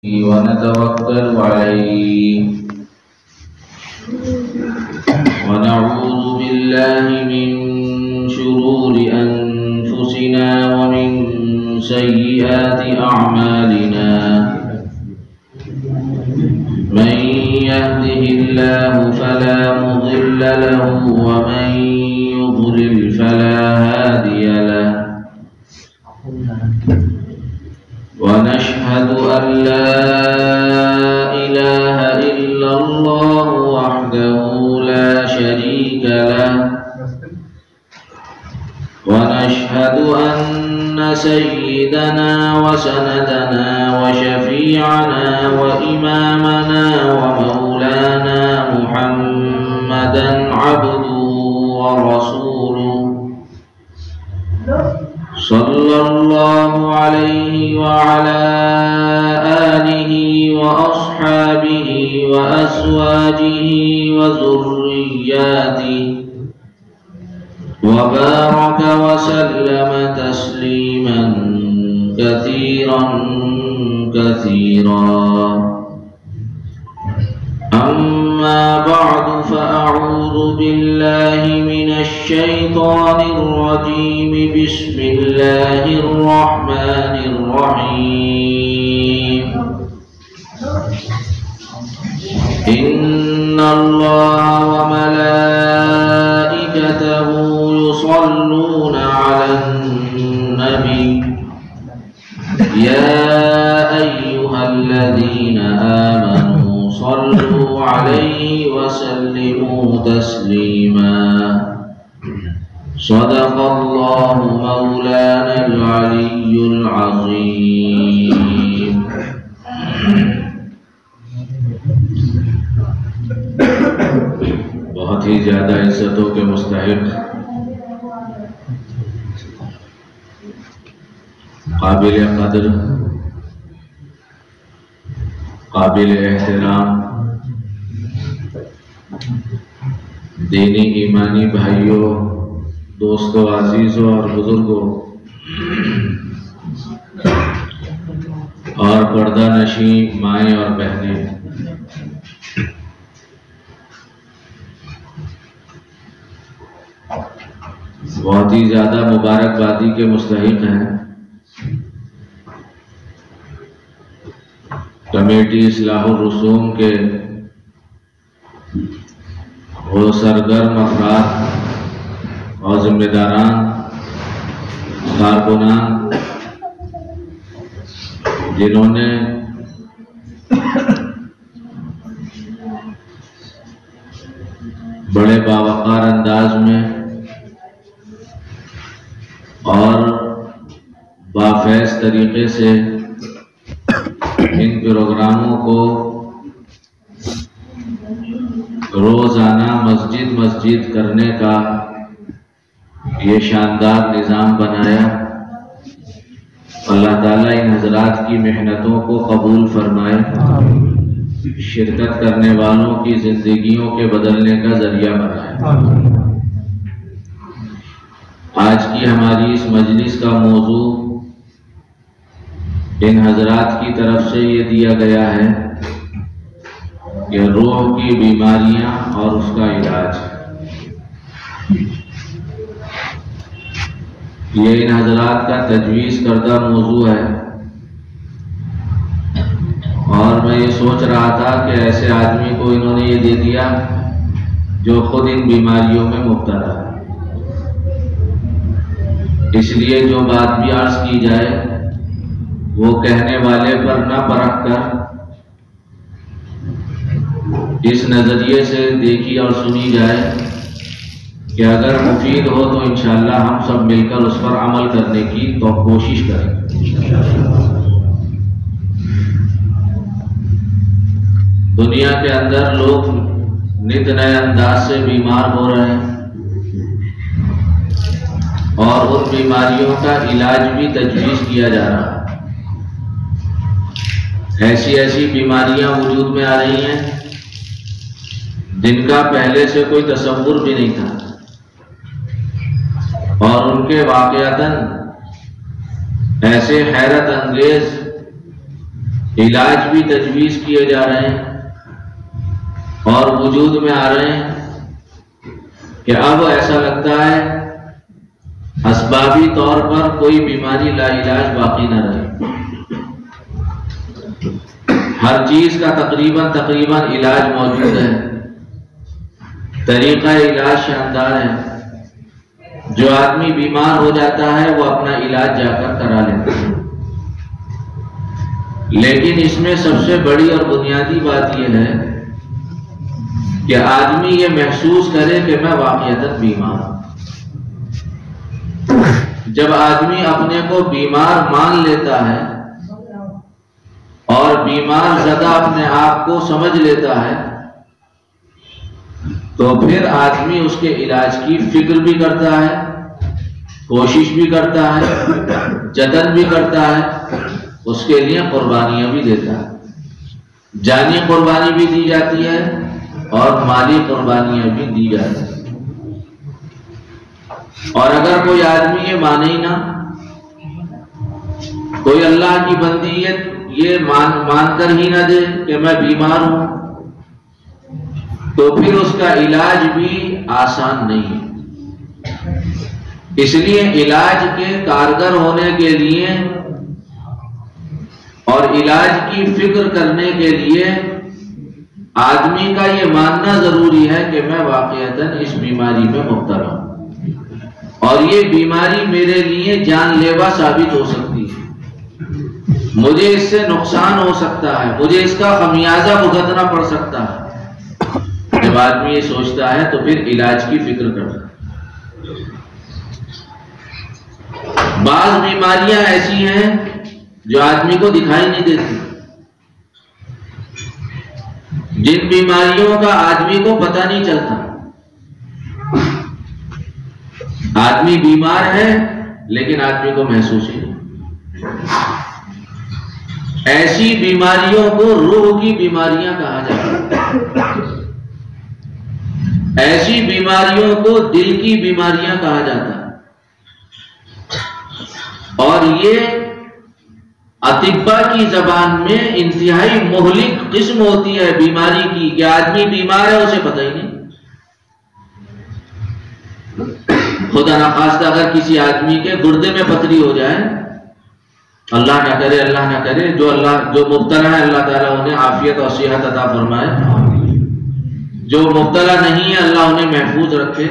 ونتوكل عليه ونعوذ بالله من شرور أنفسنا ومن سيئات أعمالنا من يهده الله فلا مضل له ومن يضلل فلا هادي له ونشهد أن لا إله إلا الله وحده لا شريك له ونشهد أن سيدنا وسندنا وشفيعنا وإمامنا ومولانا محمدا عبده ورسوله صلى الله عليه وعلى آله وأصحابه وأزواجه وذرياته وبارك وسلم تسليما كثيرا كثيرا. أما بعد فأعوذ بالله من الشيطان الرجيم. بسم الله الرحمن الرحيم. إن الله وملائكته يصلون على النبي يا أيها الذين آمنوا صلوا عليه وسلموا تسليما. صدق الله مولانا العلي العظيم. بہت ہی زیادہ عزتوں کے مستحق قابل قدر قابل احترام دینی ایمانی بھائیوں، دوستوں، عزیزوں اور بزرگوں اور پردہ نشیں مائیں اور بہنیں، بہت ہی زیادہ مبارکبادی کے مستحق ہیں کمیٹی اصلاح الرسوم کے وہ سرگرم افراد اور ذمہ داران، کارکنان جنہوں نے بڑے باوقار انداز میں اور بافیض طریقے سے ان پروگراموں کو روزانہ مسجد کرنے کا یہ شاندار نظام بنایا. اللہ تعالیٰ ان حضرات کی محنتوں کو قبول فرمائے، شرکت کرنے والوں کی زندگیوں کے بدلنے کا ذریعہ بنائے. آج کی ہماری اس مجلس کا موضوع ان حضرات کی طرف سے یہ دیا گیا ہے کہ روح کی بیماریاں اور اس کا علاج. یہ ان حضرات کا تجویز کردہ موضوع ہے اور میں یہ سوچ رہا تھا کہ ایسے آدمی کو انہوں نے یہ دے دیا جو خود ان بیماریوں میں مبتلا ہے. اس لیے جو بات بھی عرض کی جائے وہ کہنے والے پر نہ پرکھ کر اس نظریے سے دیکھی اور سنی جائے کہ اگر مفید ہو تو انشاءاللہ ہم سب مل کر اس پر عمل کرنے کی تو کوشش کریں. دنیا کے اندر لوگ نت نئے انداز سے بیمار ہو رہے ہیں اور ان بیماریوں کا علاج بھی تجویز کیا جا رہا ہے. ایسی بیماریاں وجود میں آ رہی ہیں جن کا پہلے سے کوئی تصور بھی نہیں تھا اور ان کے واقعتاً ایسے حیرت انگیز علاج بھی تجویز کیے جا رہے ہیں اور وجود میں آ رہے ہیں کہ اب ایسا لگتا ہے اسبابی طور پر کوئی بیماری لا علاج باقی نہ رہے. ہر چیز کا تقریباً علاج موجود ہے. طریقہ علاج شاندار ہے. جو آدمی بیمار ہو جاتا ہے وہ اپنا علاج جا کر کرا لیتا ہے. لیکن اس میں سب سے بڑی اور بنیادی بات یہ ہے کہ آدمی یہ محسوس کرے کہ میں واقعتاً بیمار ہوں. جب آدمی اپنے کو بیمار مان لیتا ہے اور بیمار زدہ اپنے آپ کو سمجھ لیتا ہے تو پھر آدمی اس کے علاج کی فکر بھی کرتا ہے, کوشش بھی کرتا ہے, جتن بھی کرتا ہے, اس کے لیے قربانیاں بھی دیتا ہے. جانی قربانی بھی دی جاتی ہے اور مالی قربانیاں بھی دی جاتی ہیں. اور اگر کوئی آدمی یہ مانے ہی نہ, کوئی اللہ کی بندی یہ مان کر ہی نہ دے کہ میں بیمار ہوں, تو پھر اس کا علاج بھی آسان نہیں ہے. اس لیے علاج کے کارگر ہونے کے لیے اور علاج کی فکر کرنے کے لیے آدمی کا یہ ماننا ضروری ہے کہ میں واقعتاً اس بیماری میں مبتلا ہوں اور یہ بیماری میرے لیے جان لیوا ثابت ہو سکتی ہے. مجھے اس سے نقصان ہو سکتا ہے, مجھے اس کا خمیازہ بھگتنا پڑ سکتا ہے. جب آدمی یہ سوچتا ہے تو پھر علاج کی فکر کرتا ہے. بعض بیماریاں ایسی ہیں جو آدمی کو دکھائی نہیں دیتی, جن بیماریوں کا آدمی کو پتہ نہیں چلتا. آدمی بیمار ہے لیکن آدمی کو محسوس ہی نہیں. ایسی بیماریوں کو روح کی بیماریاں کہا جاتا ہے. ایسی بیماریوں کو دل کی بیماریاں کہا جاتا ہے. اور یہ اطباء کی زبان میں انتہائی مہلک قسم ہوتی ہے بیماری کی کہ آدمی بیمار ہے اسے پتہ ہی نہیں. خدا نخواستہ اگر کسی آدمی کے گردے میں پتھری ہو جائے, اللہ نہ کرے, جو مبتلا ہے اللہ تعالیٰ انہیں عافیت اور صحت عطا فرمائے, جو مبتلا نہیں ہے اللہ انہیں محفوظ رکھے.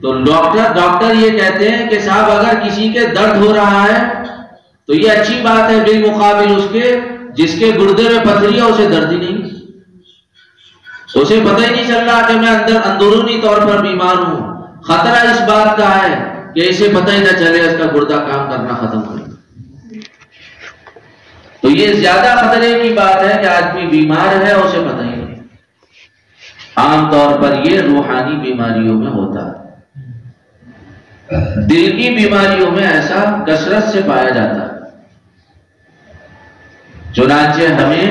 تو ڈاکٹر یہ کہتے ہیں کہ صاحب اگر کسی کے درد ہو رہا ہے تو یہ اچھی بات ہے بالمقابل اس کے جس کے گردے میں پتھری ہے اسے درد ہی نہیں, اسے پتہ ہی نہیں چل رہا کہ میں اندرونی طور پر بیمار ہوں. خطرہ اس بات کا ہے کہ اسے پتہ ہی نہ چلے اس کا گردہ کام کرنا ختم کر. تو یہ زیادہ خطرے کی بات ہے کہ آدمی بیمار ہے اسے پتہ ہی نہیں. عام طور پر یہ روحانی بیماریوں میں ہوتا ہے. دل کی بیماریوں میں ایسا کثرت سے پایا جاتا ہے. چنانچہ ہمیں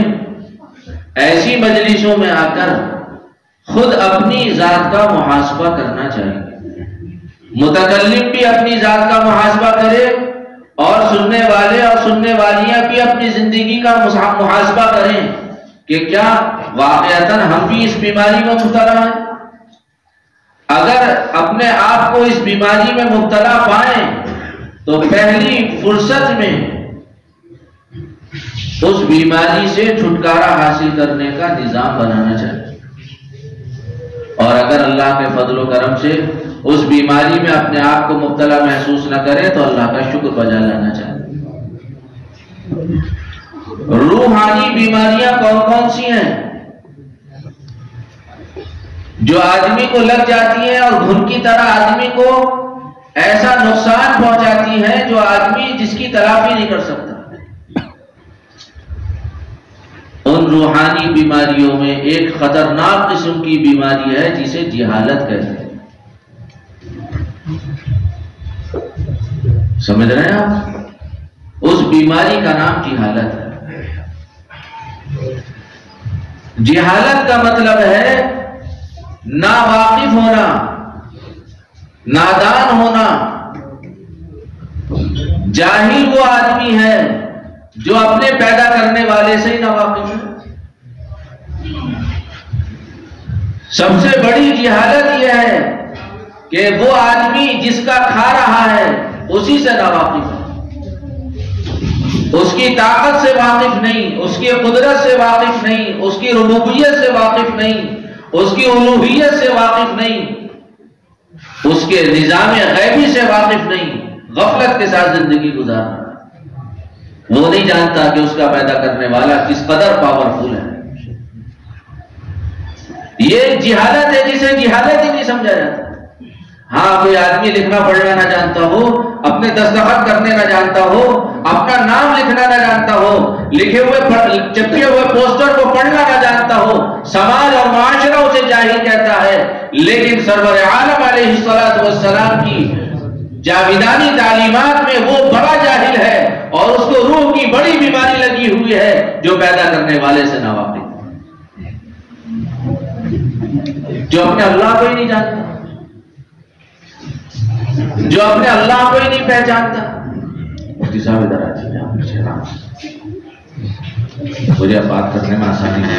ایسی مجلسوں میں آ کر خود اپنی ذات کا محاسبہ کرنا چاہیے. متکلم بھی اپنی ذات کا محاسبہ کرے اور سننے والے اور سننے والیاں بھی اپنی زندگی کا محاسبہ کریں کہ کیا واقعتاً ہم بھی اس بیماری میں مبتلا ہیں. اگر اپنے آپ کو اس بیماری میں مبتلا پائیں تو پہلی فرصت میں اس بیماری سے چھٹکارا حاصل کرنے کا نظام بنانا چاہیے. اور اگر اللہ کے فضل و کرم سے اس بیماری میں اپنے آپ کو مبتلا محسوس نہ کرے تو اللہ کا شکر بجا لانا چاہیے. روحانی بیماریاں کون کون سی ہیں جو آدمی کو لگ جاتی ہیں اور گھن کی طرح آدمی کو ایسا نقصان پہنچاتی ہیں جو آدمی جس کی تلافی نہیں کر سکتا. ان روحانی بیماریوں میں ایک خطرناک قسم کی بیماری ہے جسے جہالت کہتے ہیں. سمجھ رہے ہیں آپ؟ اس بیماری کا نام جہالت ہے. جہالت کا مطلب ہے ناواقف ہونا, نادان ہونا. جاہل وہ آدمی ہے جو اپنے پیدا کرنے والے سے ہی ناواقف ہے۔ سب سے بڑی جہالت یہ ہے کہ وہ آدمی جس کا کھا رہا ہے اسی سے ناواقف ہے، اس کی طاقت سے واقف نہیں، اس کی قدرت سے واقف نہیں، اس کی ربوبیت سے واقف نہیں، اس کی الوہیت سے واقف نہیں، اس کے نظام غیبی سے واقف نہیں، غفلت کے ساتھ زندگی گزارنا۔ وہ نہیں جانتا کہ اس کا پیدا کرنے والا کس قدر پاورفل ہے۔ یہ جہالت ہے جسے جہالت ہی نہیں سمجھا جاتا۔ ہاں کوئی آدمی لکھنا پڑھنا نہ جانتا ہو، اپنے دستخط کرنے نہ جانتا ہو، اپنا نام لکھنا نہ جانتا ہو، لکھے ہوئے چپکے ہوئے پوسٹر کو پڑھنا نہ جانتا ہو، سماج اور معاشرہ اسے جاہل کہتا ہے، لیکن سرور عالم علیہ الصلوۃ والسلام کی جاویدانی تعلیمات میں وہ بڑا جاہل ہے، اور اس کو روح کی بڑی بیماری لگی ہوئی ہے جو پیدا کرنے والے سے ناواقف، جو اپنے اللہ کو ہی نہیں جانتا، جو اپنے اللہ کو ہی نہیں پہچانتا۔ مفتی صاحب ادھر آ جائیے، مجھے اب بات کرنے میں آسانی ہے۔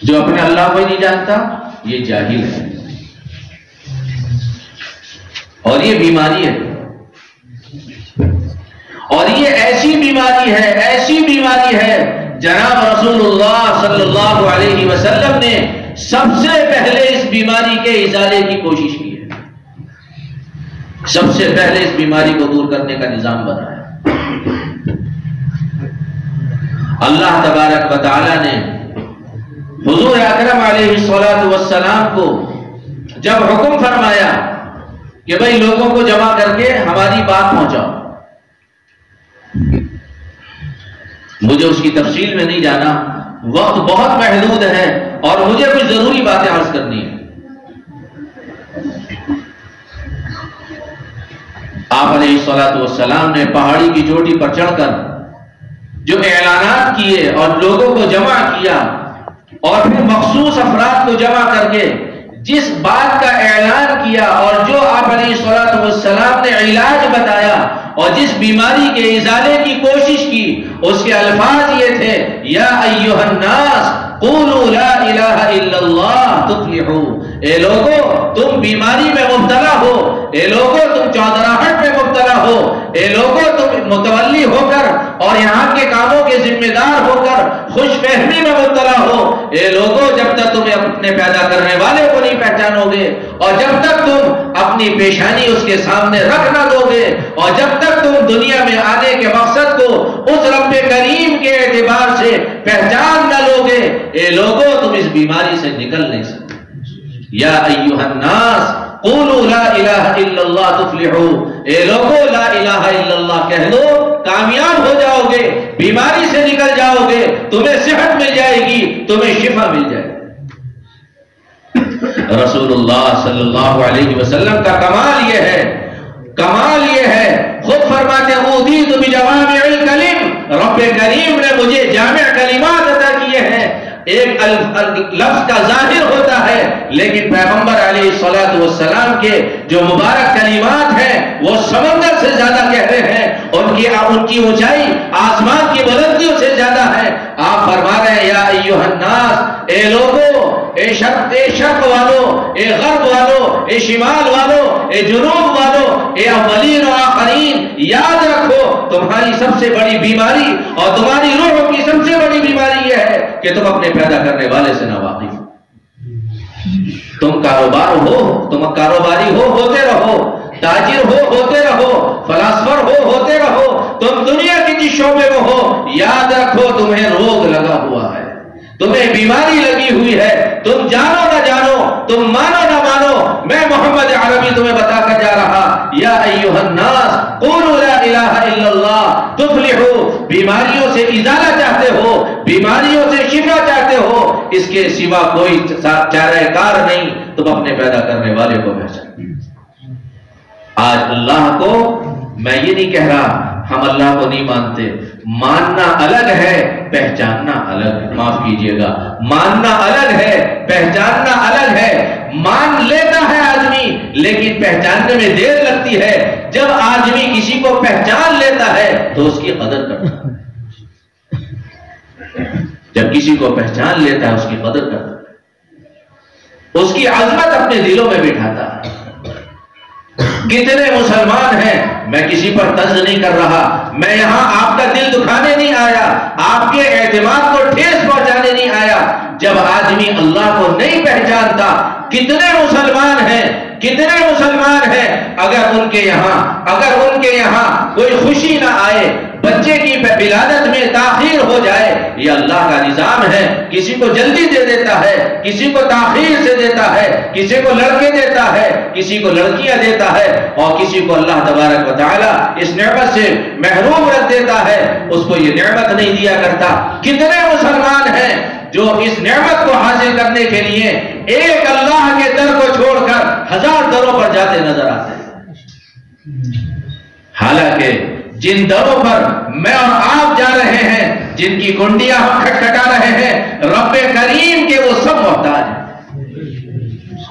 جو اپنے اللہ کو ہی نہیں جانتا یہ جاہل ہے، اور یہ بیماری ہے، اور یہ ایسی بیماری ہے، ایسی بیماری ہے جناب رسول اللہ صلی اللہ علیہ وسلم نے سب سے پہلے اس بیماری کے ازالے کی کوشش کی ہے، سب سے پہلے اس بیماری کو دور کرنے کا نظام بنایا۔ اللہ تبارک و تعالی نے حضور اکرم علیہ الصلوۃ والسلام کو جب حکم فرمایا کہ بھئی لوگوں کو جمع کر کے ہماری بات پہنچاؤ، مجھے اس کی تفصیل میں نہیں جانا، وقت بہت محدود ہے اور مجھے کچھ ضروری باتیں عرض کرنی ہیں۔ آپ علیہ الصلوۃ والسلام نے پہاڑی کی چوٹی پر چڑھ کر جو اعلانات کیے اور لوگوں کو جمع کیا، اور پھر مخصوص افراد کو جمع کر کے جس بات کا اعلان کیا اور جو آپ علیہ الصلوۃ والسلام نے علاج بتایا اور جس بیماری کے ازالے کی کوشش کی، اس کے الفاظ یہ تھے، یا ایھا الناس قولوا لا الہ الا اللہ تفلحوا۔ اے لوگو تم بیماری میں مبتلا ہو، اے لوگو تم چودراہٹ میں مبتلا ہو، اے لوگو تم متولی ہو کر اور یہاں کے کاموں کے ذمہ دار ہو کر خوش فہمی میں مبتلا ہو، اے لوگو جب تک تمہیں اپنے پیدا کرنے والے کو نہیں پہچانو گے، اور جب تک تم اپنی پیشانی اس کے سامنے رکھ نہ دو گے، اور جب تک تم دنیا میں آنے کے مقصد کو اس رب کریم کے اعتبار سے پہچان نہ لو گے، اے لوگو تم اس بیماری سے نکل نہیں سکتے۔ یا ایھا الناس قولوا لا الہ الا اللہ تفلحوا۔ اے لوگو لا الہ الا اللہ کہہ دو، کامیاب ہو جاؤ گے، بیماری سے نکل جاؤ گے، تمہیں صحت مل جائے گی، تمہیں شفا مل جائے گی۔ رسول اللہ صلی اللہ علیہ وسلم کا کمال یہ ہے، کمال یہ ہے، خود فرماتے ہیں اوتیت بجوامع الکلم، رب کریم نے مجھے جامع کلمات عطا کیے ہیں۔ ایک لفظ کا ظاہر ہوتا ہے، لیکن پیغمبر علیہ الصلوۃ والسلام کے جو مبارک کلمات ہیں وہ سمندر سے زیادہ گہرے ہیں، ان کی اونچائی آسمان کی بلندیوں سے زیادہ ہے۔ آپ فرما رہے ہیں یا ایھا الناس، اے لوگو، اے شرق والو، اے غرب والو، اے شمال والو، اے جنوب والو، اے اولین و آخرین، یاد رکھو تمہاری سب سے بڑی بیماری اور تمہاری روح کی سب سے بڑی بیماری یہ ہے کہ تم اپنے پیدا کرنے والے سے ناواقف ہو۔ تم کاروبار ہو، تم کاروباری ہو، ہوتے رہو، تاجر ہو، ہوتے رہو، فلاسفر ہو، ہوتے رہو، تم دنیا کی جس شعبے میں ہو، یاد رکھو تمہیں روگ لگا ہوا ہے، تمہیں بیماری لگی ہوئی ہے، تم جانو نہ جانو، تم مانو نہ مانو، میں محمد عربی تمہیں بتا کر جا رہا، یا ایھا الناس قولوا لا الہ الا اللہ تفلحوا۔ بیماریوں سے ازالہ چاہتے ہو، بیماریوں سے شفا چاہتے ہو، اس کے سوا کوئی چارہ کار نہیں، تم اپنے پیدا کرنے والے کو پہچانو۔ آج اللہ کو میں یہ نہیں کہہ رہا ہم اللہ کو نہیں مانتے، ماننا الگ ہے، پہچاننا الگ، معاف کیجئے گا، ماننا الگ ہے، پہچاننا الگ ہے۔ مان لیتا ہے آدمی لیکن پہچاننے میں دیر لگتی ہے۔ جب آدمی کسی کو پہچان لیتا ہے تو اس کی قدر کرتا ہے، جب کسی کو پہچان لیتا ہے اس کی قدر کرتا ہے، اس کی عظمت اپنے دلوں میں بٹھاتا ہے۔ کتنے مسلمان ہیں، میں کسی پر طنز نہیں کر رہا، میں یہاں آپ کا دل دکھانے نہیں آیا، آپ کے اعتماد کو ٹھیس پہنچانے نہیں آیا۔ جب آدمی اللہ کو نہیں پہچانتا، کتنے مسلمان ہیں، کتنے مسلمان ہیں، اگر ان کے یہاں کوئی خوشی نہ آئے، بچے کی ولادت میں تاخیر ہو جائے، یہ اللہ کا نظام ہے، کسی کو جلدی دے دیتا ہے، کسی کو تاخیر سے دیتا ہے، کسی کو لڑکے دیتا ہے، کسی کو لڑکیاں دیتا ہے، اور کسی کو اللہ تبارک و تعالیٰ اس نعمت سے محروم رکھ دیتا ہے، اس کو یہ نعمت نہیں دیا کرتا۔ کتنے مسلمان ہیں جو اس نعمت کو حاصل کرنے کے لیے ایک اللہ کے در کو چھوڑ کر 1000 دروں پر جاتے نظر آتے ہیں، حالانکہ جن دروں پر میں اور آپ جا رہے ہیں، جن کی کنڈیاں ہم کھٹکھٹا رہے ہیں، رب کریم کے وہ سب محتاج ہیں،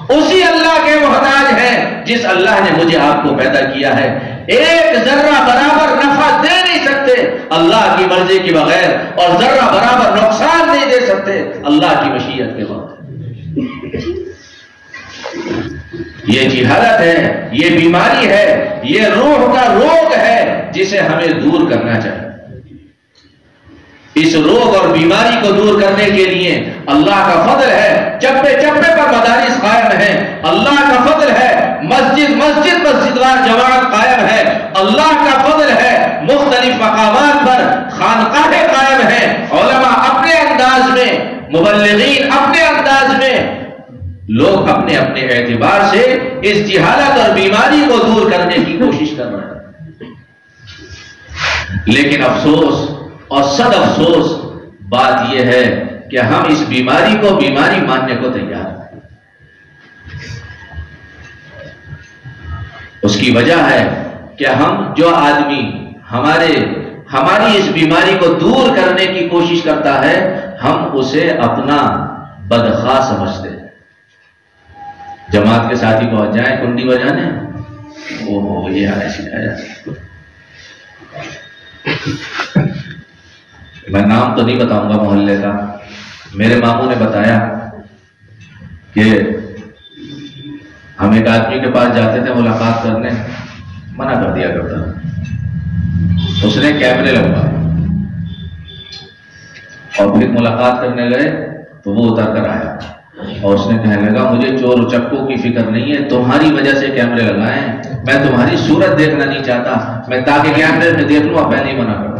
اسی اللہ کے محتاج ہیں جس اللہ نے مجھے آپ کو پیدا کیا ہے۔ ایک ذرہ برابر نفع دے نہیں سکتے اللہ کی مرضی کے بغیر، اور ذرہ برابر نقصان نہیں دے سکتے اللہ کی مشیت کے بغیر۔ یہ جہالت ہے، یہ بیماری ہے، یہ روح کا روگ ہے جسے ہمیں دور کرنا چاہیے۔ اس روگ اور بیماری کو دور کرنے کے لیے اللہ کا فضل ہے، چپے چپے پر مدارس قائم ہیں، اللہ کا فضل ہے، مسجدوار جماعت قائم ہے، اللہ کا فضل ہے، مختلف مقامات پر خانقاہیں قائم ہیں، علماء اپنے انداز میں، مبلغین اپنے انداز میں، لوگ اپنے اپنے اعتبار سے اس جہالت اور بیماری کو دور کرنے کی کوشش کر رہے ہیں۔ لیکن افسوس اور صد افسوس بات یہ ہے کہ ہم اس بیماری کو بیماری ماننے کو تیار ہیں۔ اس کی وجہ ہے کہ ہم جو آدمی ہماری اس بیماری کو دور کرنے کی کوشش کرتا ہے، ہم اسے اپنا بدخواہ سمجھتے ہیں۔ جماعت کے ساتھی پہنچ جائیں کنڈی بجانے، یہ ایسی میں نام تو نہیں بتاؤں گا محلے کا، میرے ماموں نے بتایا کہ ہم ایک آدمی کے پاس جاتے تھے ملاقات کرنے، منع کر دیا کرتا، اس نے کیمرے لگوائے اور پھر ملاقات کرنے گئے تو وہ اتر کر آیا اور اس نے کہنے لگا مجھے چور و چکوں کی فکر نہیں ہے، تمہاری وجہ سے کیمرے لگائے، میں تمہاری صورت دیکھنا نہیں چاہتا، میں تاکہ کیمرے میں دیکھ لوں، میں نہیں منع کرتا۔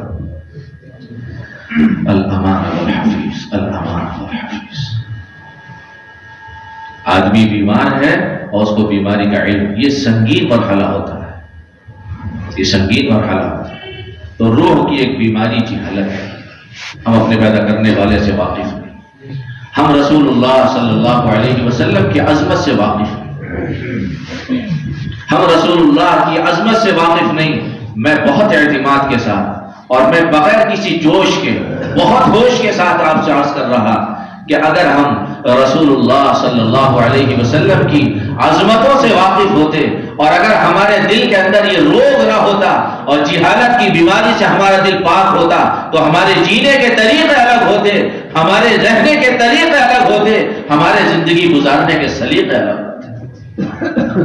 الامان والحفیظ، الامان والحفیظ۔ آدمی بیمار ہے اور اس کو بیماری کا علم، یہ سنگین مرحلہ ہوتا ہے، یہ سنگین مرحلہ ہوتا ہے۔ تو روح کی ایک بیماری جہالت ہے، ہم اپنے پیدا کرنے والے سے واقف نہیں، ہم رسول اللہ صلی اللہ علیہ وسلم کی عظمت سے واقف نہیں، ہم رسول اللہ کی عظمت سے واقف نہیں۔ میں بہت اعتماد کے ساتھ اور میں بغیر کسی جوش کے بہت ہوش کے ساتھ آپ سے عرض کر رہا کہ اگر ہم رسول اللہ صلی اللہ علیہ وسلم کی عظمتوں سے واقف ہوتے اور اگر ہمارے دل کے اندر یہ روگ نہ ہوتا اور جہالت کی بیماری سے ہمارا دل پاک ہوتا تو ہمارے جینے کے طریقے الگ ہوتے، ہمارے رہنے کے طریقے الگ ہوتے، ہمارے زندگی گزارنے کے سلیقے الگ ہوتے۔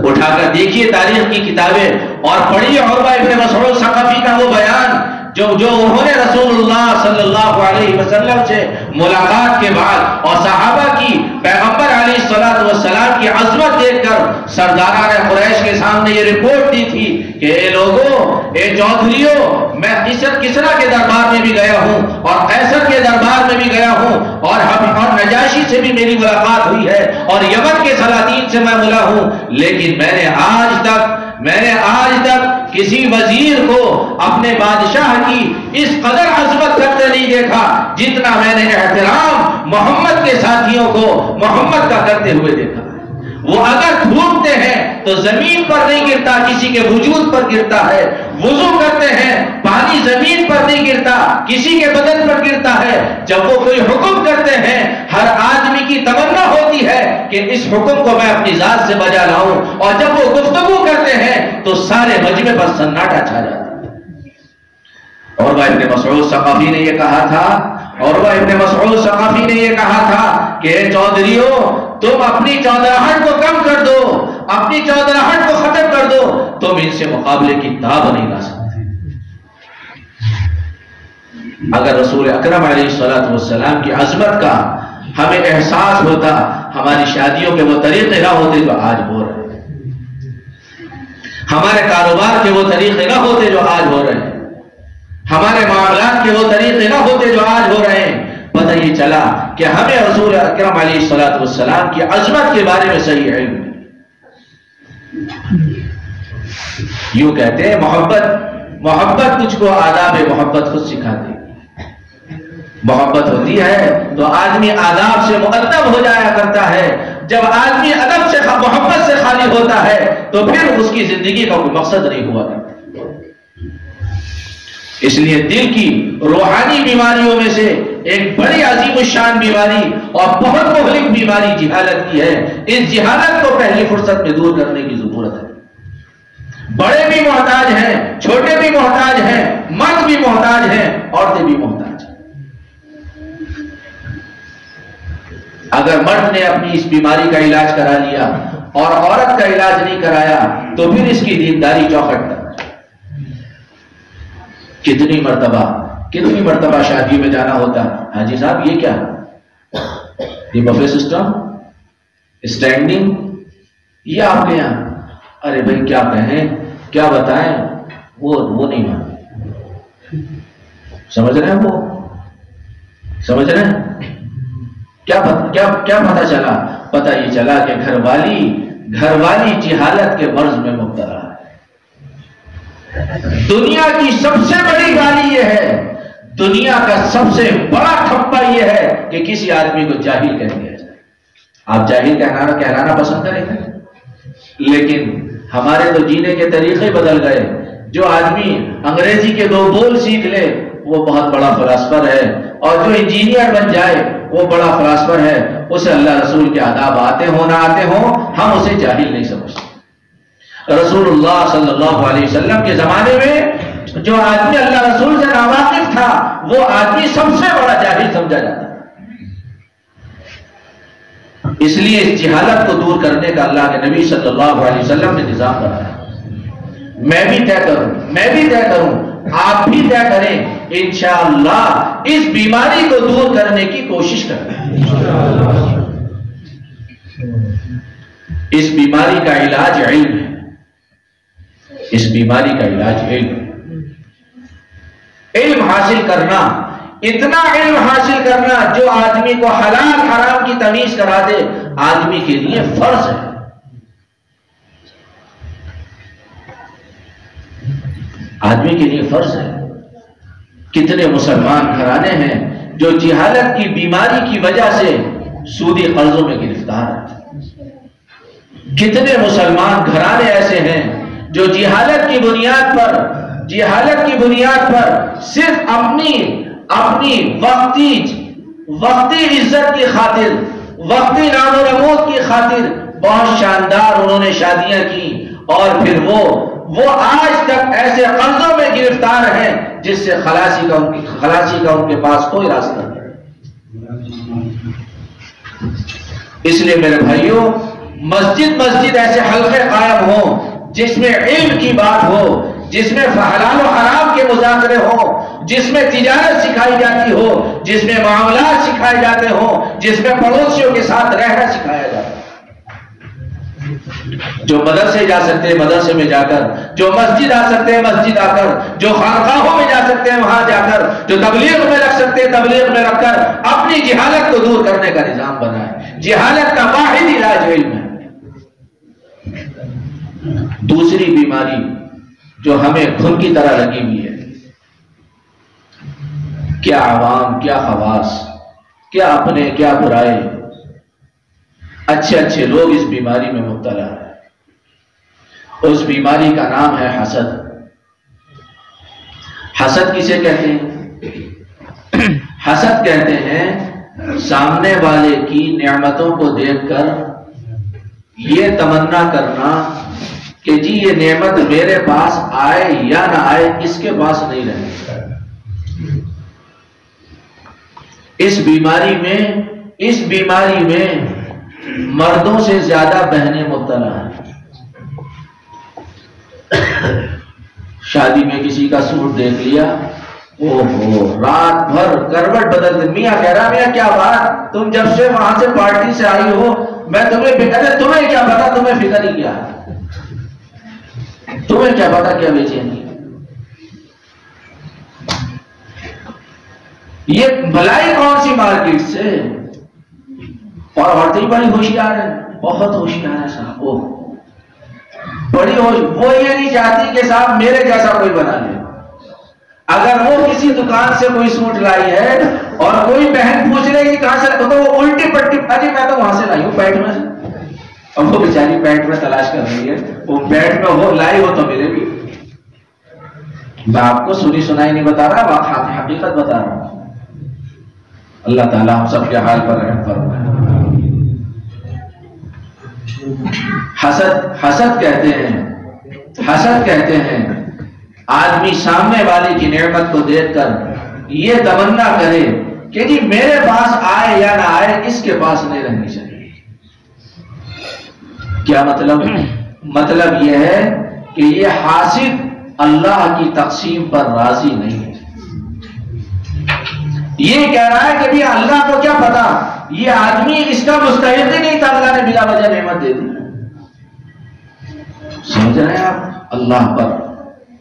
اٹھا کر دیکھیے تاریخ کی کتابیں اور پڑھیے عروہ ابن مسعود ثقفی کا وہ بیان جو انہوں نے رسول اللہ صلی اللہ علیہ وسلم سے ملاقات کے بعد اور صحابہ کی پیغمبر علیہ السلام کی عظمت دیکھ کر سرداران قریش کے سامنے یہ رپورٹ دی تھی کہ اے لوگوں، اے چودھریوں، میں کسرا کے دربار میں بھی گیا ہوں اور قیصر کے دربار میں بھی گیا ہوں اور نجاشی سے بھی میری ملاقات ہوئی ہے اور یمن کے سلاطین سے میں ملا ہوں، لیکن میں نے آج تک کسی وزیر کو اپنے بادشاہ کی اس قدر عظمت کرتے نہیں دیکھا جتنا میں نے احترام محمد کے ساتھیوں کو محمد کا کرتے ہوئے دیکھا۔ وہ اگر ڈھونڈتے ہیں تو زمین پر نہیں گرتا، کسی کے وجود پر گرتا ہے. وضو کرتے ہیں پانی زمین پر نہیں گرتا، کسی کے بدن پر گرتا ہے. جب وہ کوئی حکم کرتے ہیں ہر آدمی کی تمنا ہوتی ہے کہ اس حکم کو میں اپنی ذات سے بجا لاؤں، اور جب وہ گفتگو کرتے ہیں تو سارے مجمع پر سناٹا چھا جاتا ہے. اور وہ ابن مسعود ثقفی نے یہ کہا تھا، کہ اے چودھریو تم اپنی چودراہٹ کو کم کر دو، اپنی چودراہٹ کو ختم کر دو، تم ان سے مقابلے کی تاب نہیں لا سکتے. اگر رسول اکرم علیہ السلام کی عظمت کا ہمیں احساس ہوتا، ہماری شادیوں کے وہ طریقے نہ ہوتے جو آج ہو رہے ہیں، ہمارے کاروبار کے وہ طریقے نہ ہوتے جو آج ہو رہے ہیں، ہمارے معاملات کے وہ طریقے نہ ہوتے جو آج ہو رہے ہیں. پتہ یہ چلا کہ ہمیں رسول اکرم علیہ السلام کی عظمت کے بارے میں صحیح علم نہیں. یوں کہتے ہیں محبت تجھ کو آداب محبت خود سکھاتی. محبت ہوتی ہے تو آدمی آداب سے مؤدب ہو جایا کرتا ہے. جب آدمی ادب سے محبت سے خالی ہوتا ہے تو پھر اس کی زندگی کا کوئی مقصد نہیں ہوا کرتا. اس لیے دل کی روحانی بیماریوں میں سے ایک بڑی عظیم الشان بیماری اور بہت مہلک بیماری جہالت کی ہے. اس جہالت کو پہلی فرصت میں دور کرنے کی ضرورت ہے. بڑے بھی محتاج ہیں، چھوٹے بھی محتاج ہیں، مرد بھی محتاج ہیں، عورتیں بھی محتاج ہیں. اگر مرد نے اپنی اس بیماری کا علاج کرا لیا اور عورت کا علاج نہیں کرایا تو پھر اس کی دینداری چوکھٹ تک. کتنی مرتبہ شادی میں جانا ہوتا، حاجی صاحب یہ کیا، یہ بفے سسٹم، اسٹینڈنگ، یہ آپ کے یہاں. ارے بھائی کیا کہیں، کیا بتائیں، وہ نہیں مانتے. سمجھ رہے ہیں، وہ سمجھ رہے ہیں کیا پتہ چلا؟ پتہ یہ چلا کہ گھر والی جہالت کے مرض میں مبتلا ہے. دنیا کی سب سے بڑی گالی یہ ہے، دنیا کا سب سے بڑا ٹھپا یہ ہے کہ کسی آدمی کو جاہل کہہ دیا جائے. آپ جاہل کہلانا پسند کریں گے، لیکن ہمارے تو جینے کے طریقے بدل گئے. جو آدمی انگریزی کے 2 بول سیکھ لے وہ بہت بڑا فلاسفر ہے، اور جو انجینئر بن جائے وہ بڑا فلاسفر ہے. اسے اللہ رسول کے آداب آتے ہوں نہ آتے ہوں، ہم اسے جاہل نہیں سمجھتے. رسول اللہ صلی اللہ علیہ وسلم کے زمانے میں جو آدمی اللہ رسول سے ناواقف تھا وہ آدمی سب سے بڑا جاہل سمجھا جاتا. اس لیے اس جہالت کو دور کرنے کا اللہ کے نبی صلی اللہ علیہ وسلم نے نظام بنایا. میں بھی طے کروں، آپ بھی طے کریں، انشاءاللہ اس بیماری کو دور کرنے کی کوشش کریں. اس بیماری کا علاج علم ہے. اس بیماری کا علاج علم حاصل کرنا، اتنا علم حاصل کرنا جو آدمی کو حلال حرام کی تمیز کرا دے، آدمی کے لیے فرض ہے. آدمی کے لیے فرض ہے. کتنے مسلمان گھرانے ہیں جو جہالت کی بیماری کی وجہ سے سودی قرضوں میں گرفتار ہیں. کتنے مسلمان گھرانے ایسے ہیں جو جہالت کی بنیاد پر صرف اپنی وقتی عزت کی خاطر، وقتی نام و نمود کی خاطر بہت شاندار انہوں نے شادیاں کی، اور پھر وہ آج تک ایسے قرضوں میں گرفتار ہیں جس سے خلاصی کا ان کے پاس کوئی راستہ نہیں. اس لیے میرے بھائیوں، مسجد ایسے حلقے قائم ہوں جس میں علم کی بات ہو، جس میں حلال و حرام کے مذاکرے ہوں، جس میں تجارت سکھائی جاتی ہو، جس میں معاملات سکھائے جاتے ہوں، جس میں پڑوسیوں کے ساتھ رہنا سکھایا جاتا ہے. جو مدرسے جا سکتے ہیں مدرسے میں جا کر، جو مسجد آ سکتے ہیں مسجد آ کر، جو خانقاہوں میں جا سکتے ہیں وہاں جا کر، جو تبلیغ میں رکھ سکتے ہیں تبلیغ میں رکھ کر اپنی جہالت کو دور کرنے کا نظام بنائے. جہالت کا واحد علاج علم ہے. دوسری بیماری جو ہمیں خون کی طرح لگی ہوئی ہے، کیا عوام، کیا خواص، کیا اپنے، کیا برائے، اچھے لوگ اس بیماری میں مبتلا ہیں. اس بیماری کا نام ہے حسد۔ حسد کسے کہتے ہیں؟ حسد کہتے ہیں سامنے والے کی نعمتوں کو دیکھ کر یہ تمنا کرنا کہ جی یہ نعمت میرے پاس آئے یا نہ آئے، اس کے پاس نہیں رہے۔ اس بیماری میں مردوں سے زیادہ بہنیں مبتلا ہیں۔ شادی میں کسی کا سوٹ دیکھ لیا، رات بھر کروٹ بدل دے، میاں کہہ رہا میاں کیا بات، تم جب سے وہاں سے پارٹی سے آئی ہو میں تمہیں کیا پتا، تمہیں فکر ہی کیا، تمہیں کیا پتا کیا بیچینی۔ یہ بھلائی کون سی مارکیٹ سے، اور عورتیں بڑی ہوشیار ہیں، بہت ہوشیار ہے صاحب، بڑی ہوش، وہ یہ نہیں چاہتی کہ صاحب میرے جیسا کوئی بنا لے۔ اگر وہ کسی دکان سے کوئی سوٹ لائی ہے اور کوئی بہن پوچھ رہی کہ کہاں سے، تو وہ الٹی پٹی، اجی میں تو وہاں سے لائی ہوں پیٹ میں سے، اور وہ بیچاری پیٹ میں تلاش کر رہی ہے، وہ پیٹ میں ہو لائی ہو تو میرے بھی۔ میں آپ کو سنی سنائی نہیں بتا رہا، حقیقت بتا رہا ہوں۔ اللہ تعالیٰ ہم سب کے حال پر رحم فرمائے۔ حسد کہتے ہیں آدمی سامنے والے کی نعمت کو دیکھ کر یہ تمنا کرے کہ جی میرے پاس آئے یا نہ آئے، اس کے پاس نہیں رہنی چاہیے۔ کیا مطلب؟ مطلب یہ ہے کہ یہ حاسد اللہ کی تقسیم پر راضی نہیں ہے۔ یہ کہہ رہا ہے کہ بھی اللہ کو کیا پتا، یہ آدمی اس کا مستحق ہی نہیں تھا، اللہ نے بلا وجہ نعمت دے دی۔ سمجھ رہے ہیں آپ؟ اللہ پر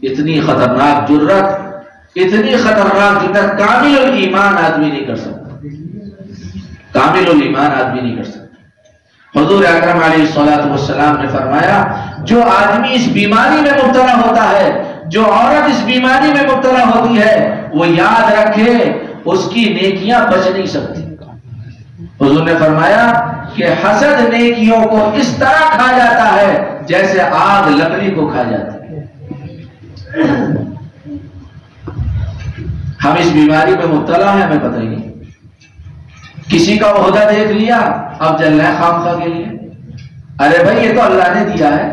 اتنی خطرناک جرت، کامل الایمان آدمی نہیں کر سکتا، کامل الایمان آدمی نہیں کر سکتا۔ حضور اکرم علیہ الصلوۃ والسلام نے فرمایا جو آدمی اس بیماری میں مبتلا ہوتا ہے، جو عورت اس بیماری میں مبتلا ہوتی ہے، وہ یاد رکھے اس کی نیکیاں بچ نہیں سکتی۔ حضور نے فرمایا کہ حسد نیکیوں کو اس طرح کھا جاتا ہے جیسے آگ لکڑی کو کھا جاتی ہے۔ ہم اس بیماری میں مبتلا ہیں، ہمیں پتہ ہی نہیں۔ کسی کا عہدہ دیکھ لیا، اب جل رہا ہے خام خواہ کے لیے، ارے بھائی یہ تو اللہ نے دیا ہے۔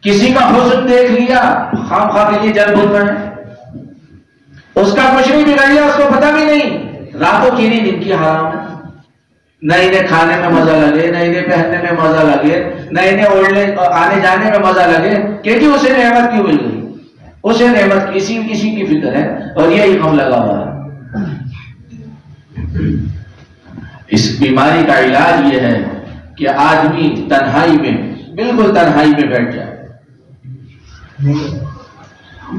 کسی کا حسن دیکھ لیا، خام خواہ کے لیے جل بھول رہے ہیں۔ اس کا کچھ نہیں بگڑ لیا، اس کو پتہ بھی نہیں، راتوں کی نہیں دن کی حرام ہے۔ نہ انہیں کھانے میں مزہ لگے، نہ انہیں پہننے میں مزہ لگے، نہ انہیں اوڑھنے آنے جانے میں مزہ لگے، کیونکہ اسے نعمت کیوں مل گئی، اسے نعمت کسی کی فکر ہے، اور یہی غم لگا ہوا ہے۔ اس بیماری کا علاج یہ ہے کہ آدمی تنہائی میں، بالکل تنہائی میں بیٹھ جائے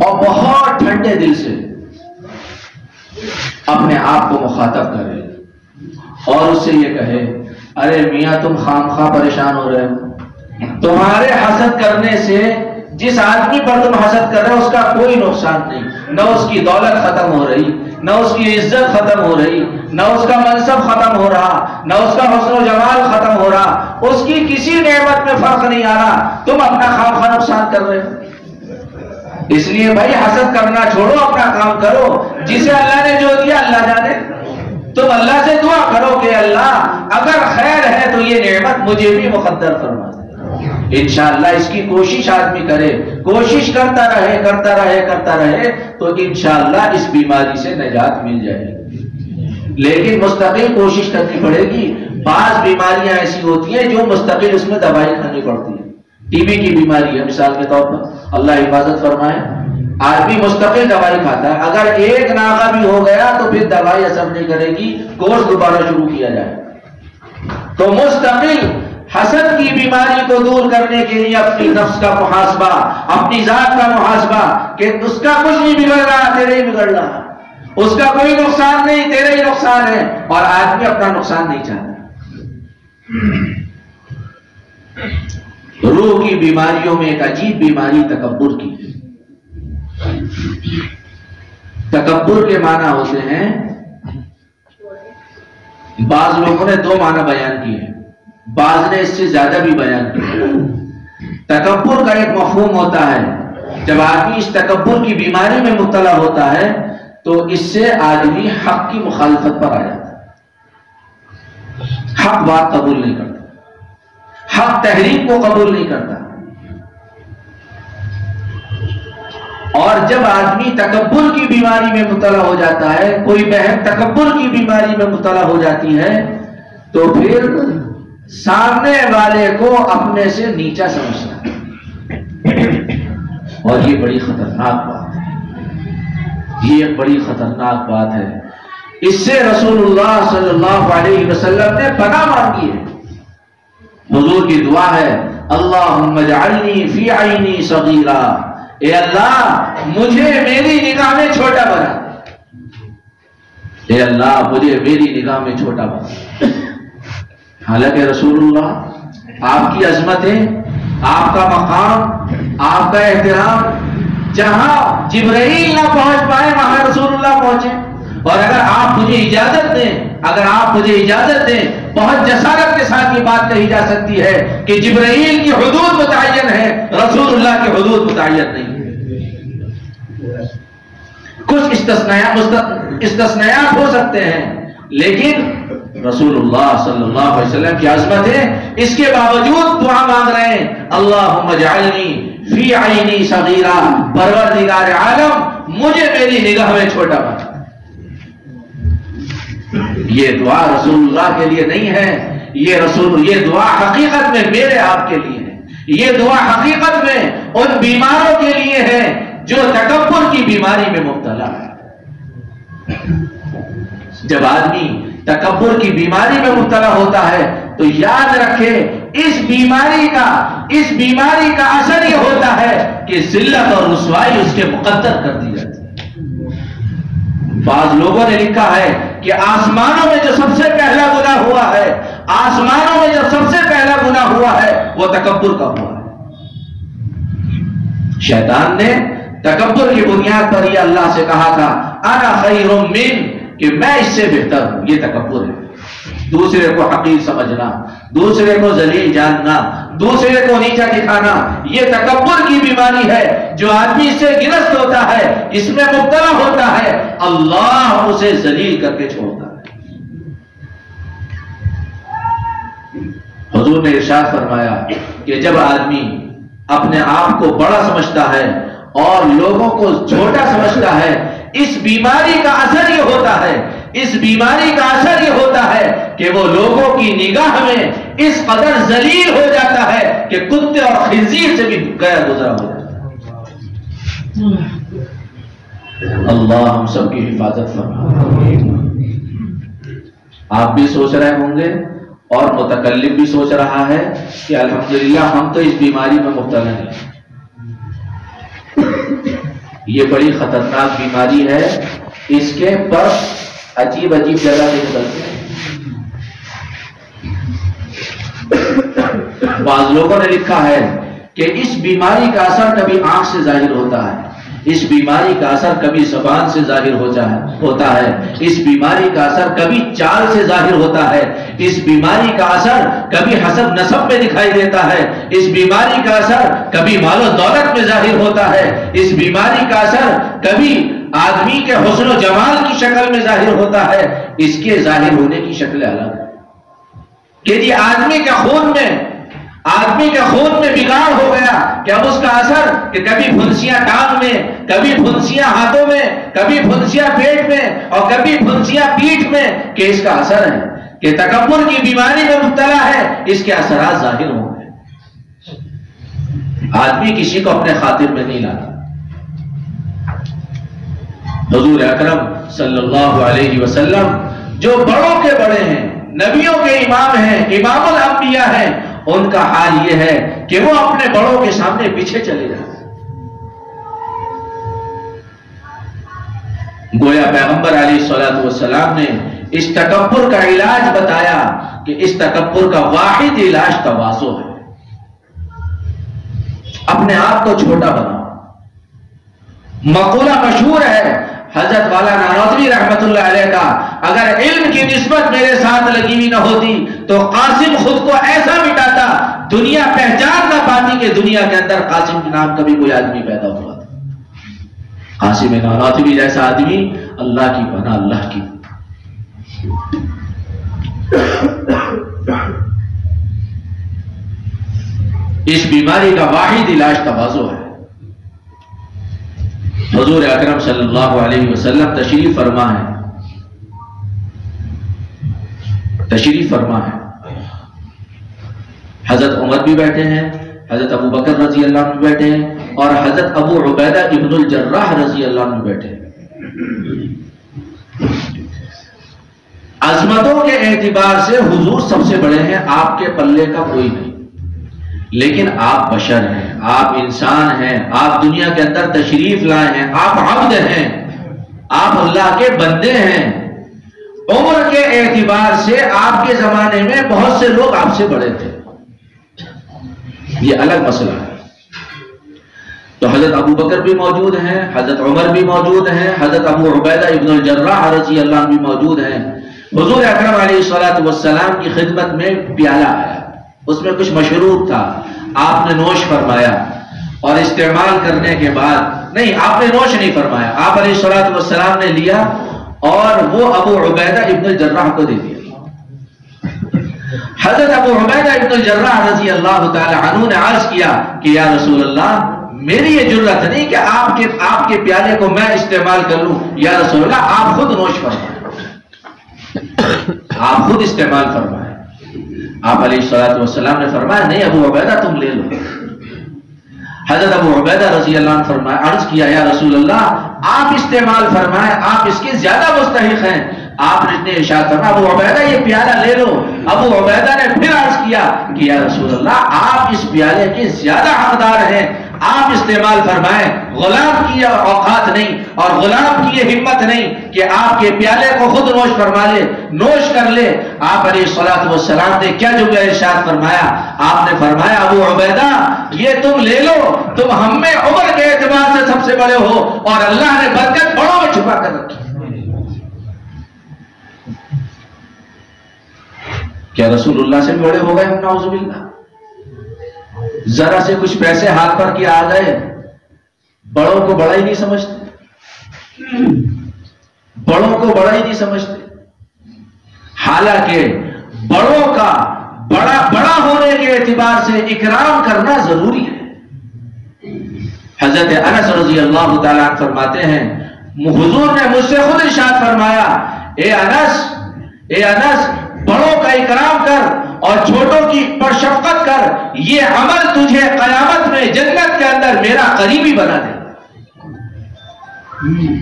اور بہت ٹھنڈے دل سے اپنے آپ کو مخاطب کرے اور اس سے یہ کہے ارے میاں تم خام خواہ پریشان ہو رہے ہو، تمہارے حسد کرنے سے جس آدمی پر تم حسد کر رہے ہو اس کا کوئی نقصان نہیں، نہ اس کی دولت ختم ہو رہی، نہ اس کی عزت ختم ہو رہی، نہ اس کا منصب ختم ہو رہا، نہ اس کا حسن و جمال ختم ہو رہا، اس کی کسی نعمت میں فرق نہیں آ رہا، تم اپنا خام خواہ نقصان کر رہے ہو۔ اس لیے بھائی حسد کرنا چھوڑو، اپنا کام کرو، جسے اللہ نے جو دیا اللہ جانے۔ تم اللہ سے دعا کرو کہ اللہ اگر خیر ہے تو یہ نعمت مجھے بھی مقدر فرما دے۔ انشاءاللہ اس کی کوشش آدمی کرے، کوشش کرتا رہے تو انشاءاللہ اس بیماری سے نجات مل جائے گی، لیکن مستقل کوشش کرنی پڑے گی۔ بعض بیماریاں ایسی ہوتی ہیں جو مستقل اس میں دوائی کھانی پڑتی ہے۔ ٹی بی کی بیماری ہے مثال کے طور پر، اللہ حفاظت فرمائے، آدمی مستقل دوائی کھاتا ہے، اگر ایک ناغہ بھی ہو گیا تو پھر دوائی اثر نہیں کرے گی، کورس دوبارہ شروع کیا جائے۔ تو مستقل حسد کی بیماری کو دور کرنے کے لیے اپنی نفس کا محاسبہ، اپنی ذات کا محاسبہ کہ اس کا کچھ نہیں بگڑ رہا، تیرے ہی بگڑ رہا، اس کا کوئی نقصان نہیں، تیرے ہی نقصان ہے، اور آدمی اپنا نقصان نہیں چاہتا۔ روح کی بیماریوں میں ایک عجیب بیماری تکبر کی۔ تکبر کے معنی ہوتے ہیں، بعض لوگوں نے دو معنی بیان کیے ہیں، بعض نے اس سے زیادہ بھی بیان کیا۔ تکبر کا ایک مفہوم ہوتا ہے، جب آدمی اس تکبر کی بیماری میں مبتلا ہوتا ہے تو اس سے آدمی حق کی مخالفت پر آ جاتا ہے، حق بات قبول نہیں کرتا، حق تحریک کو قبول نہیں کرتا۔ اور جب آدمی تکبر کی بیماری میں مبتلا ہو جاتا ہے، کوئی بہن تکبر کی بیماری میں مبتلا ہو جاتی ہے، تو پھر سامنے والے کو اپنے سے نیچا سمجھتا ہے، اور یہ بڑی خطرناک بات ہے، یہ ایک بڑی خطرناک بات ہے۔ اس سے رسول اللہ صلی اللہ علیہ وسلم نے پناہ مانگی ہے۔ حضور کی دعا ہے، اللہم اجعلنی فی عینی صغیرا، اے اللہ مجھے میری نگاہ میں چھوٹا بنا، اے اللہ مجھے میری نگاہ میں چھوٹا بنا۔ حالانکہ رسول اللہ آپ کی عظمتیں، آپ کا مقام، آپ کا احترام، جہاں جبرائیل نہ پہنچ پائے وہاں رسول اللہ پہنچے۔ اور اگر آپ مجھے اجازت دیں، اگر آپ مجھے اجازت دیں، بہت جسارت کے ساتھ یہ بات کہی جا سکتی ہے کہ جبرائیل کی حدود متعین ہے، رسول اللہ کی حدود متعین نہیں ہے۔ کچھ استثناءات ہو سکتے ہیں، لیکن رسول اللہ صلی اللہ علیہ وسلم کی عظمت ہے، اس کے باوجود دعا مانگ رہے ہیں، اللہم اجعلنی فی عینی صغیرا، پروردگار عالم مجھے میری نگاہ میں چھوٹا بنا۔ یہ دعا رسول اللہ کے لیے نہیں ہے، یہ دعا حقیقت میں میرے آپ کے لیے ہے، یہ دعا حقیقت میں ان بیماروں کے لیے ہے جو تکبر کی بیماری میں مبتلا ہے۔ جب آدمی تکبر کی بیماری میں مبتلا ہوتا ہے تو یاد رکھے اس بیماری کا اثر یہ ہوتا ہے کہ ذلت اور رسوائی اس کے مقدر کر دی جاتی ہے۔ بعض لوگوں نے لکھا ہے کہ آسمانوں میں جو سب سے پہلا گناہ ہوا ہے، آسمانوں میں جو سب سے پہلا گناہ ہوا ہے وہ تکبر کا ہوا ہے۔ شیطان نے تکبر کی بنیاد پر یہ اللہ سے کہا تھا، انا خیر من، کہ میں اس سے بہتر ہوں، یہ تکبر ہے۔ دوسرے کو حقیر سمجھنا، دوسرے کو ذلیل جاننا، دوسرے کو نیچا دکھانا، یہ تکبر کی بیماری ہے جو آدمی سے گرفت ہوتا ہے، اس میں مبتلا ہوتا ہے، اللہ اسے ذلیل کر کے چھوڑتا ہے۔ حضور نے ارشاد فرمایا کہ جب آدمی اپنے آپ کو بڑا سمجھتا ہے اور لوگوں کو چھوٹا سمجھتا ہے، اس بیماری کا اثر یہ ہوتا ہے، اس بیماری کا اثر یہ ہوتا ہے کہ وہ لوگوں کی نگاہ میں اس قدر ذلیل ہو جاتا ہے کہ کتے اور خنزیر سے بھی گیا گزرا ہو جاتا ہے۔ اللہ ہم سب کی حفاظت فرمائے۔ آپ بھی سوچ رہے ہوں گے اور متکلم بھی سوچ رہا ہے کہ الحمدللہ ہم تو اس بیماری میں مبتلا نہیں۔ یہ بڑی خطرناک بیماری ہے، اس کے پر عجیب عجیب جگہ سے نکلتے ہیں۔ بعض لوگوں نے لکھا ہے کہ اس بیماری کا اثر کبھی آنکھ سے ظاہر ہوتا ہے، اس بیماری کا اثر کبھی زبان سے ظاہر ہوتا ہے، اس بیماری کا اثر کبھی چال سے ظاہر ہوتا ہے، اس بیماری کا اثر کبھی حسب نسب میں دکھائی دیتا ہے، اس بیماری کا اثر کبھی مال و دولت میں ظاہر ہوتا ہے، اس بیماری کا اثر کبھی آدمی کے حسن و جمال کی شکل میں ظاہر ہوتا ہے۔ اس کے ظاہر ہونے کی شکلیں الگ ہیں کہ جی آدمی کے خون میں بگاڑ ہو گیا کہ اب اس کا اثر کہ کبھی پھنسیاں ٹانگ میں، کبھی پھنسیاں ہاتھوں میں، کبھی پھنسیاں پیٹ میں اور کبھی پھنسیاں پیٹھ میں، کہ اس کا اثر ہے کہ تکبر کی بیماری میں مبتلا ہے، اس کے اثرات ظاہر ہوں گے۔ آدمی کسی کو اپنے خاطر میں نہیں لاتا۔ حضور اکرم صلی اللہ علیہ وسلم جو بڑوں کے بڑے ہیں، نبیوں کے امام ہیں، امام الانبیاء ہیں، ان کا حال یہ ہے کہ وہ اپنے بڑوں کے سامنے پیچھے چلے جاتے ہیں۔ گویا پیغمبر علیہ الصلوۃ والسلام نے اس تکبر کا علاج بتایا کہ اس تکبر کا واحد علاج تواضع ہے۔ اپنے آپ کو چھوٹا بناؤ۔ مقولہ مشہور ہے حضرت والا نانوتوی رحمت اللہ علیہ کا، اگر علم کی نسبت میرے ساتھ لگی ہوئی نہ ہوتی تو قاسم خود کو ایسا مٹاتا دنیا پہچان نہ پاتی کہ دنیا کے اندر قاسم کے نام کا بھی کوئی آدمی پیدا ہوا تھا. قاسم نانوتوی جیسا آدمی اللہ کی پناہ، اللہ کی. اس بیماری کا واحد علاج تواضع ہے. حضور اکرم صلی اللہ علیہ وسلم تشریف فرما ہے، تشریف فرما ہے. حضرت عمر بھی بیٹھے ہیں، حضرت ابو بکر رضی اللہ عنہ بیٹھے ہیں، اور حضرت ابو عبیدہ ابن الجراح رضی اللہ عنہ بیٹھے ہیں. عظمتوں کے اعتبار سے حضور سب سے بڑے ہیں، آپ کے پلے کا کوئی نہیں. لیکن آپ بشر ہیں، آپ انسان ہیں، آپ دنیا کے اندر تشریف لائے ہیں، آپ عبد ہیں، آپ اللہ کے بندے ہیں. عمر کے اعتبار سے آپ کے زمانے میں بہت سے لوگ آپ سے بڑے تھے، یہ الگ مسئلہ ہے. تو حضرت ابو بکر بھی موجود ہیں، حضرت عمر بھی موجود ہیں، حضرت ابو عبیدہ ابن الجراح رضی اللہ عنہ بھی موجود ہیں. حضور اکرم علیہ السلام کی خدمت میں پیالہ آیا، اس میں کچھ مشروب تھا، آپ نے نوش فرمایا، اور استعمال کرنے کے بعد نہیں، آپ نے نوش نہیں فرمایا، آپ علیہ السلام نے لیا اور وہ ابو عبیدہ ابن الجراح کو دے دیا. حضرت ابو عبیدہ ابن الجراح رضی اللہ تعالی عنہ نے عرض کیا کہ یا رسول اللہ، میری یہ جرت نہیں کہ آپ کے پیالے کو میں استعمال کر لوں. یا رسول اللہ، آپ خود نوش فرمائیں، آپ خود استعمال فرمائیں. آپ علیہ السلام نے فرمایا نہیں ابو عبیدہ تم لے لو. حضرت ابو عبیدہ رضی اللہ عنہ فرمایا، عرض کیا یا رسول اللہ آپ استعمال فرمائیں، آپ اس کے زیادہ مستحق ہیں. آپ نے ارشاد فرمایا ابو عبیدہ یہ پیالہ لے لو. ابو عبیدہ نے پھر عرض کیا کہ یا رسول اللہ آپ اس پیالے کے زیادہ حقدار ہیں، آپ استعمال فرمائیں. غلام کی یہ اوقات نہیں اور غلام کی یہ ہمت نہیں کہ آپ کے پیالے کو خود نوش فرما لے، نوش کر لے. آپ علیہ السلام نے کیا جملہ ارشاد فرمایا؟ آپ نے فرمایا ابو عبیدہ یہ تم لے لو، تم ہم میں عمر کے اعتبار سے سب سے بڑے ہو اور اللہ نے برکت بڑوں میں چھپا کر رکھی. کیا رسول اللہ سے بھی بڑے ہو گئے ہم؟ نعوذ باللہ. ذرا سے کچھ پیسے ہاتھ پر کے آ گئے، بڑوں کو بڑا ہی نہیں سمجھتے، بڑوں کو بڑا ہی نہیں سمجھتے. حالانکہ بڑوں کا بڑا ہونے کے اعتبار سے اکرام کرنا ضروری ہے. حضرت انس رضی اللہ تعالیٰ عنہ فرماتے ہیں حضور نے مجھ سے خود ارشاد فرمایا اے انس بڑوں کا اکرام کر اور چھوٹوں کی پر شفقت کر، یہ عمل تجھے قیامت میں جنت کے اندر میرا قریبی بنا دے.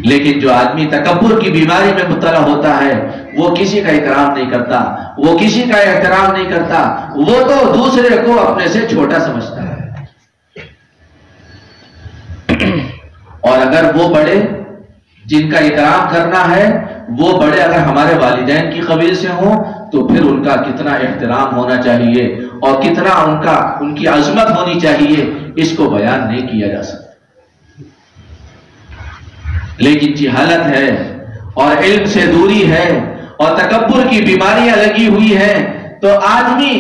لیکن جو آدمی تکبر کی بیماری میں مبتلا ہوتا ہے وہ کسی کا اکرام نہیں کرتا، وہ کسی کا احترام نہیں کرتا، وہ تو دوسرے کو اپنے سے چھوٹا سمجھتا ہے. اور اگر وہ بڑے جن کا اکرام کرنا ہے، وہ بڑے اگر ہمارے والدین کی قبیل سے ہوں تو پھر ان کا کتنا احترام ہونا چاہیے اور کتنا ان کی عظمت ہونی چاہیے، اس کو بیان نہیں کیا جا سکتا. لیکن جہالت ہے اور علم سے دوری ہے اور تکبر کی بیماریاں لگی ہوئی ہیں، تو آدمی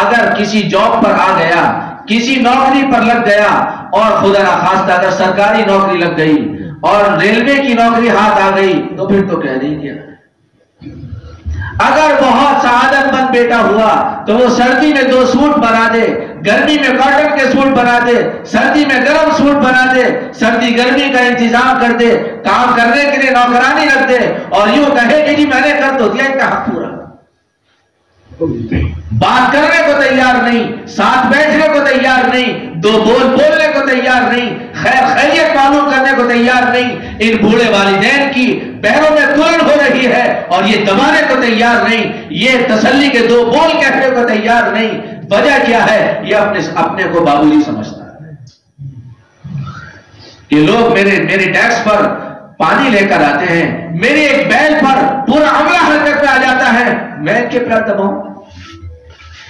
اگر کسی جاب پر آ گیا، کسی نوکری پر لگ گیا، اور خدا نخواستہ اگر سرکاری نوکری لگ گئی اور ریلوے کی نوکری ہاتھ آ گئی تو پھر تو کہہ نہیں کیا. اگر بہت سعادت مند بیٹا ہوا تو وہ سردی میں 2 سوٹ بنا دے، گرمی میں کاٹن کے سوٹ بنا دے، سردی میں گرم سوٹ بنا دے، سردی گرمی کا انتظام کر دے، کام کرنے کے لیے نوکرانی رکھ دے، اور یوں کہے کہ جی میں نے کر دو دیا، ان کا حق پورا. بات کرنے کو تیار نہیں، ساتھ بیٹھنے کو تیار نہیں، 2 بول بولنے کو تیار نہیں، خیریت معلوم کرنے کو تیار نہیں. ان بوڑھے والدین کی پیروں میں تلن ہو رہی ہے اور یہ دبانے کو تیار نہیں، یہ تسلی کے 2 بول کہنے کو تیار نہیں. وجہ کیا ہے؟ یہ اپنے کو باولی سمجھتا ہے کہ لوگ میرے ڈیسک پر پانی لے کر آتے ہیں، میرے ایک بیل پر پورا عملہ حرکت میں آ جاتا ہے، میں ان کے پیر دباؤں.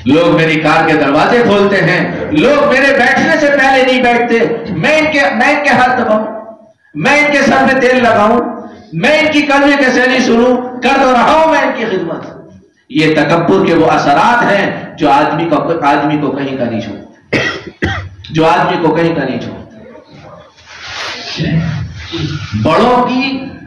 لوگ میری کار کے دروازے کھولتے ہیں، لوگ میرے بیٹھنے سے پہلے نہیں بیٹھتے، میں ان کے ہاتھ دباؤں، میں ان کے سر میں تیل لگاؤں، میں ان کی کلمے کے سیلی سنوں، کر دو رہا ہوں میں ان کی خدمت. یہ تکبر کے وہ اثرات ہیں جو آدمی کو کہیں کا نہیں چھوڑتے، جو آدمی کو کہیں کا نہیں چھوڑتے۔ بڑوں کی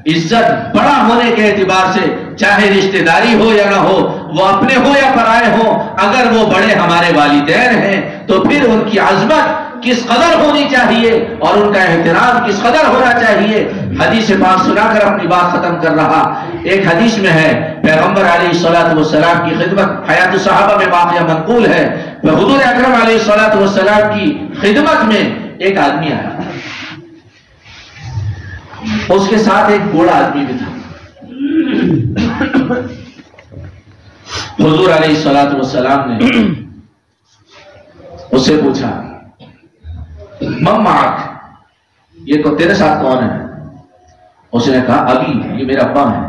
عزت بڑا ہونے کے اعتبار سے، چاہے رشتہ داری ہو یا نہ ہو، وہ اپنے ہو یا پرائے ہو، اگر وہ بڑے ہمارے والدین ہیں تو پھر ان کی عظمت کس قدر ہونی چاہیے اور ان کا احترام کس قدر ہونا چاہیے۔ حدیث پاک سنا کر اپنی بات ختم کر رہا۔ ایک حدیث میں ہے، پیغمبر علیہ الصلوۃ والسلام کی خدمت، حیات الصحابہ میں واقعہ منقول ہے، حضور اکرم علیہ الصلوۃ والسلام کی خدمت میں ایک آدمی آیا، اس کے ساتھ ایک بوڑھا آدمی بھی تھا۔ حضور علیہ الصلوۃ والسلام نے اس سے پوچھا، من معک، یہ کو تیرے ساتھ کون ہے؟ اس نے کہا، ابھی، یہ میرا ابا ہے،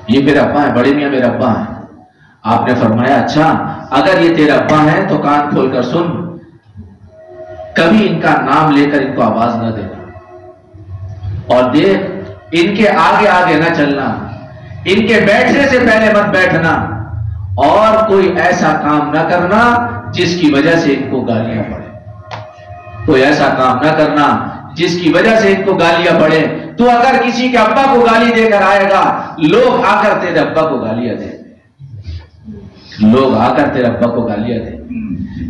یہ میرا ابا ہے، بڑے میاں میرا ابا ہے۔ آپ نے فرمایا، اچھا اگر یہ تیرا ابا ہے تو کان کھول کر سن، کبھی ان کا نام لے کر ان کو آواز نہ دینا، اور دیکھ ان کے آگے آگے نہ چلنا، ان کے بیٹھنے سے پہلے مت بیٹھنا، اور کوئی ایسا کام نہ کرنا جس کی وجہ سے ان کو گالیاں پڑے، کوئی ایسا کام نہ کرنا جس کی وجہ سے ان کو گالیاں پڑے۔ تو اگر کسی کے ابا کو گالی دے کر آئے گا، لوگ آ کر تیرے ابا کو گالیاں دیں، لوگ آ کر تیرے ابا کو گالیاں دیں۔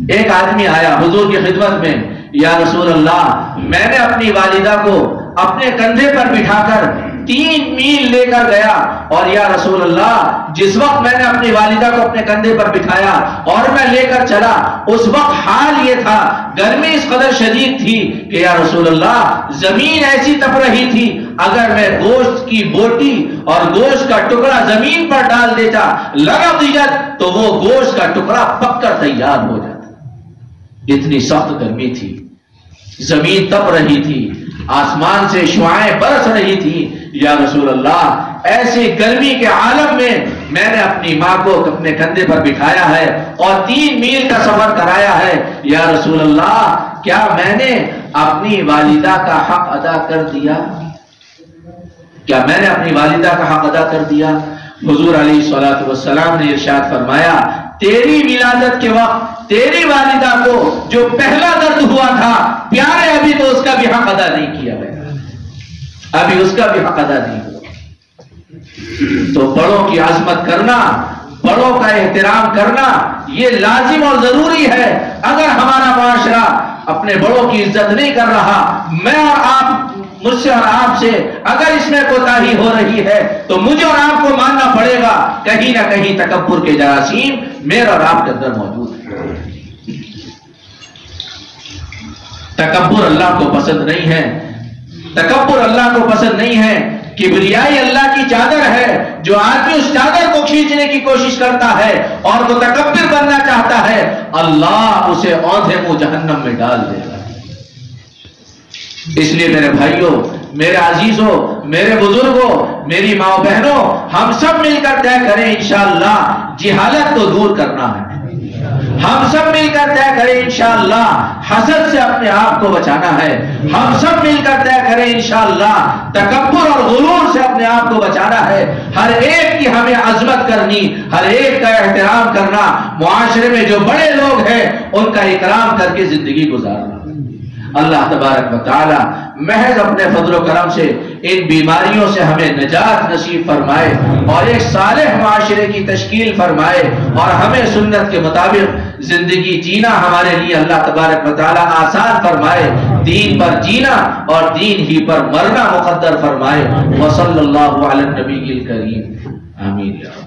ایک آدمی آیا حضور کی خدمت میں، یا رسول اللہ، میں نے اپنی والدہ کو اپنے کندھے پر بٹھا کر 3 میل لے کر گیا، اور یا رسول اللہ جس وقت میں نے اپنی والدہ کو اپنے کندھے پر بٹھایا اور میں لے کر چلا، اس وقت حال یہ تھا، گرمی اس قدر شدید تھی کہ یا رسول اللہ زمین ایسی تپ رہی تھی، اگر میں گوشت کی بوٹی اور گوشت کا ٹکڑا زمین پر ڈال دیتا لگا دیجت تو وہ گوشت کا ٹکڑا پک کر تیار ہو جاتا۔ اتنی سخت گرمی تھی، زمین تپ رہی تھی، آسمان سے شعاعیں برس رہی تھی۔ یا رسول اللہ ایسی گرمی کے عالم میں نے اپنی ماں کو اپنے کندھے پر بٹھایا ہے اور 3 میل کا سفر کرایا ہے، یا رسول اللہ کیا میں نے اپنی والدہ کا حق ادا کر دیا؟ کیا میں نے اپنی والدہ کا حق ادا کر دیا؟ حضور علیہ الصلوۃ والسلام نے ارشاد فرمایا، تیری ولادت کے وقت تیری والدہ کو جو پہلا درد ہوا تھا، پیارے ابھی تو اس کا بھی حق ادا نہیں کیا گیا، ابھی اس کا بھی حق ادا نہیں ہوا۔ تو بڑوں کی عظمت کرنا، بڑوں کا احترام کرنا یہ لازم اور ضروری ہے۔ اگر ہمارا معاشرہ اپنے بڑوں کی عزت نہیں کر رہا، میں اور آپ، مجھ سے اور آپ سے اگر اس میں کوتاہی ہو رہی ہے تو مجھے اور آپ کو ماننا پڑے گا، کہیں نہ کہیں تکبر کے جراثیم میرے اور آپ کے اندر موجود ہے۔ تکبر اللہ کو پسند نہیں ہے، تکبر اللہ کو پسند نہیں ہے۔ کبریائی اللہ کی چادر ہے، جو آدمی اس چادر کو کھینچنے کی کوشش کرتا ہے اور وہ متکبر بننا چاہتا ہے، اللہ اسے اوندھے منہ جہنم میں ڈال دے گا۔ اس لیے میرے بھائیوں، میرے عزیزوں، میرے بزرگوں، میری ماں بہنوں، ہم سب مل کر طے کریں انشاءاللہ جہالت کو دور کرنا ہے۔ ہم سب مل کر طے کریں انشاءاللہ حسد سے اپنے آپ کو بچانا ہے۔ ہم سب مل کر طے کریں انشاءاللہ تکبر اور غرور سے اپنے آپ کو بچانا ہے۔ ہر ایک کی ہمیں عظمت کرنی، ہر ایک کا احترام کرنا، معاشرے میں جو بڑے لوگ ہیں ان کا اکرام کر کے زندگی گزارنا۔ اللہ تبارک و تعالی محض اپنے فضل و کرم سے ان بیماریوں سے ہمیں نجات نصیب فرمائے اور ایک صالح معاشرے کی تشکیل فرمائے، اور ہمیں سنت کے مطابق زندگی جینا ہمارے لیے اللہ تبارک و تعالی آسان فرمائے، دین پر جینا اور دین ہی پر مرنا مقدر فرمائے۔ وصلی اللہ علی النبی الکریم، آمین یا رب۔